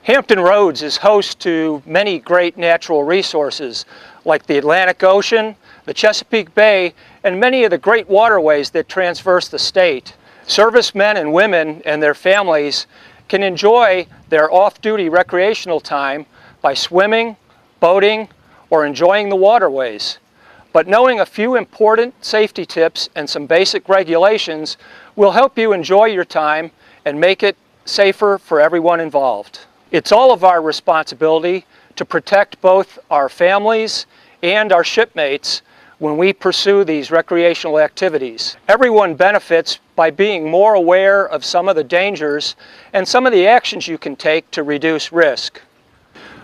Hampton Roads is host to many great natural resources like the Atlantic Ocean, the Chesapeake Bay, and many of the great waterways that traverse the state. Servicemen and women and their families can enjoy their off-duty recreational time by swimming, boating, or enjoying the waterways. But knowing a few important safety tips and some basic regulations will help you enjoy your time and make it safer for everyone involved. It's all of our responsibility to protect both our families and our shipmates when we pursue these recreational activities. Everyone benefits by being more aware of some of the dangers and some of the actions you can take to reduce risk.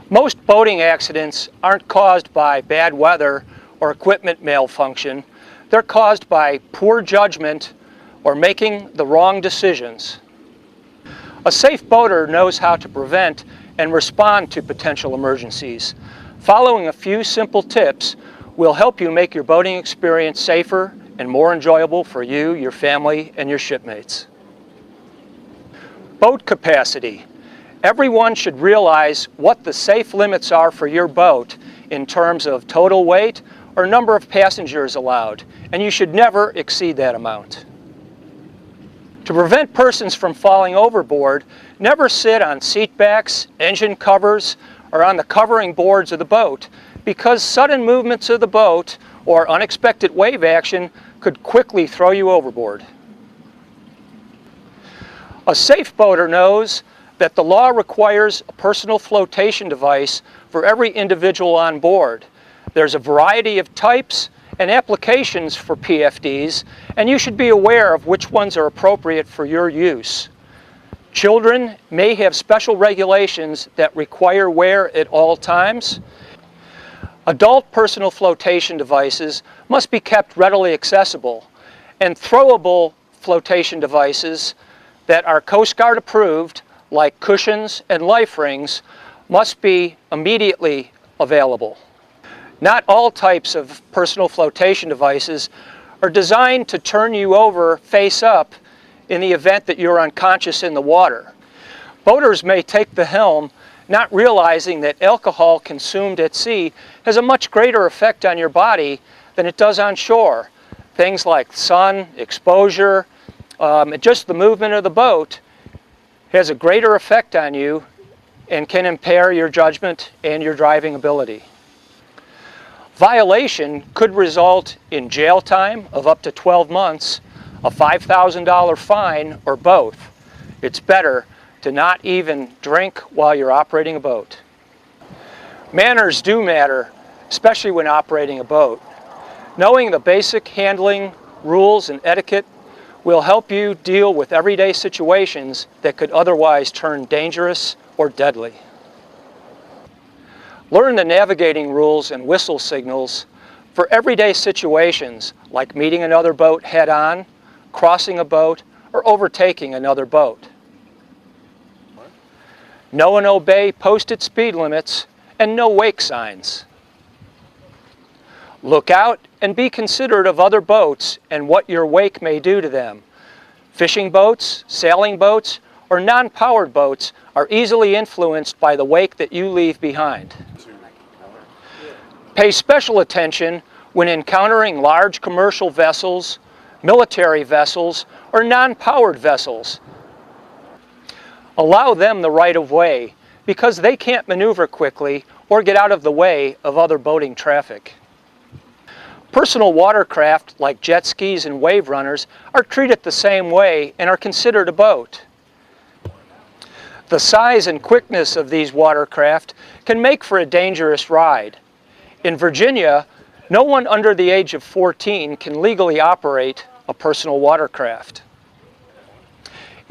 Most boating accidents aren't caused by bad weather or equipment malfunction. They're caused by poor judgment or making the wrong decisions. A safe boater knows how to prevent and respond to potential emergencies. Following a few simple tips will help you make your boating experience safer and more enjoyable for you, your family, and your shipmates. Boat capacity. Everyone should realize what the safe limits are for your boat in terms of total weight or number of passengers allowed, and you should never exceed that amount. To prevent persons from falling overboard, never sit on seat backs, engine covers, or on the covering boards of the boat, because sudden movements of the boat or unexpected wave action could quickly throw you overboard. A safe boater knows that the law requires a personal flotation device for every individual on board. There's a variety of types and applications for PFDs, and you should be aware of which ones are appropriate for your use. Children may have special regulations that require wear at all times. Adult personal flotation devices must be kept readily accessible, and throwable flotation devices that are Coast Guard approved, like cushions and life rings, must be immediately available. Not all types of personal flotation devices are designed to turn you over face up in the event that you're unconscious in the water. Boaters may take the helm not realizing that alcohol consumed at sea has a much greater effect on your body than it does on shore. Things like sun, exposure, just the movement of the boat has a greater effect on you and can impair your judgment and your driving ability. Violation could result in jail time of up to 12 months, a $5,000 fine, or both. It's better to not even drink while you're operating a boat. Manners do matter, especially when operating a boat. Knowing the basic handling rules and etiquette will help you deal with everyday situations that could otherwise turn dangerous or deadly. Learn the navigating rules and whistle signals for everyday situations like meeting another boat head-on, crossing a boat, or overtaking another boat. Know and obey posted speed limits and no wake signs. Look out and be considerate of other boats and what your wake may do to them. Fishing boats, sailing boats, or non-powered boats are easily influenced by the wake that you leave behind. Pay special attention when encountering large commercial vessels, military vessels, or non-powered vessels. Allow them the right of way because they can't maneuver quickly or get out of the way of other boating traffic. Personal watercraft like jet skis and wave runners are treated the same way and are considered a boat. The size and quickness of these watercraft can make for a dangerous ride. In Virginia, no one under the age of 14 can legally operate a personal watercraft.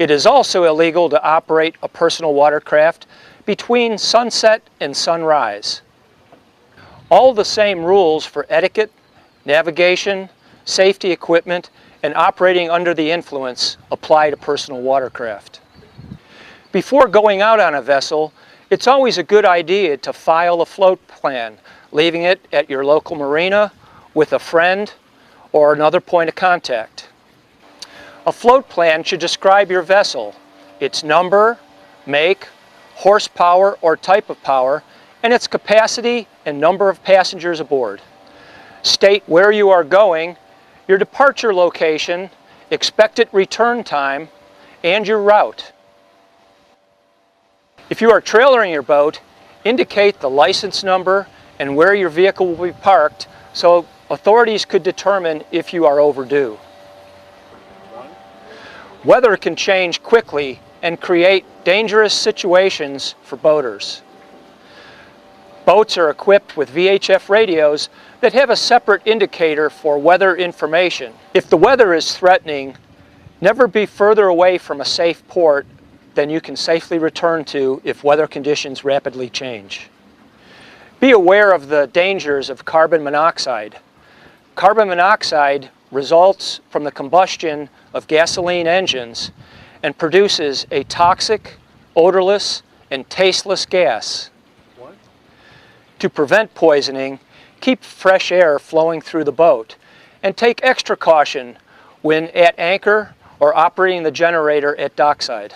It is also illegal to operate a personal watercraft between sunset and sunrise. All the same rules for etiquette, navigation, safety equipment, and operating under the influence apply to personal watercraft. Before going out on a vessel, it's always a good idea to file a float plan, leaving it at your local marina with a friend or another point of contact. A float plan should describe your vessel, its number, make, horsepower or type of power, and its capacity and number of passengers aboard. State where you are going, your departure location, expected return time, and your route. If you are trailering your boat, indicate the license number and where your vehicle will be parked so authorities could determine if you are overdue. Weather can change quickly and create dangerous situations for boaters. Boats are equipped with VHF radios that have a separate indicator for weather information. If the weather is threatening, never be further away from a safe port than you can safely return to if weather conditions rapidly change. Be aware of the dangers of carbon monoxide. Carbon monoxide results from the combustion of gasoline engines and produces a toxic, odorless, and tasteless gas. To prevent poisoning, keep fresh air flowing through the boat and take extra caution when at anchor or operating the generator at dockside.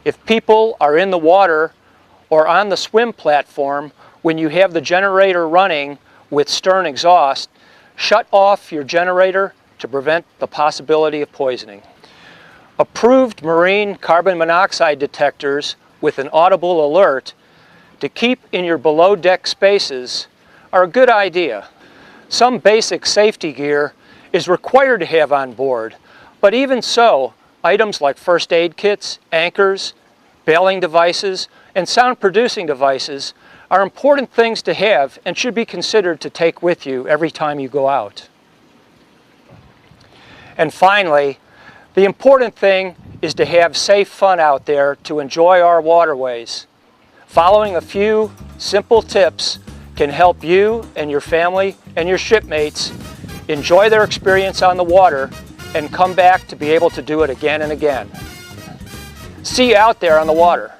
If people are in the water or on the swim platform when you have the generator running with stern exhaust, shut off your generator to prevent the possibility of poisoning. Approved marine carbon monoxide detectors with an audible alert to keep in your below-deck spaces are a good idea. Some basic safety gear is required to have on board, but even so, items like first aid kits, anchors, bailing devices, and sound-producing devices are important things to have and should be considered to take with you every time you go out. And finally, the important thing is to have safe fun out there to enjoy our waterways. Following a few simple tips can help you and your family and your shipmates enjoy their experience on the water and come back to be able to do it again and again. See you out there on the water.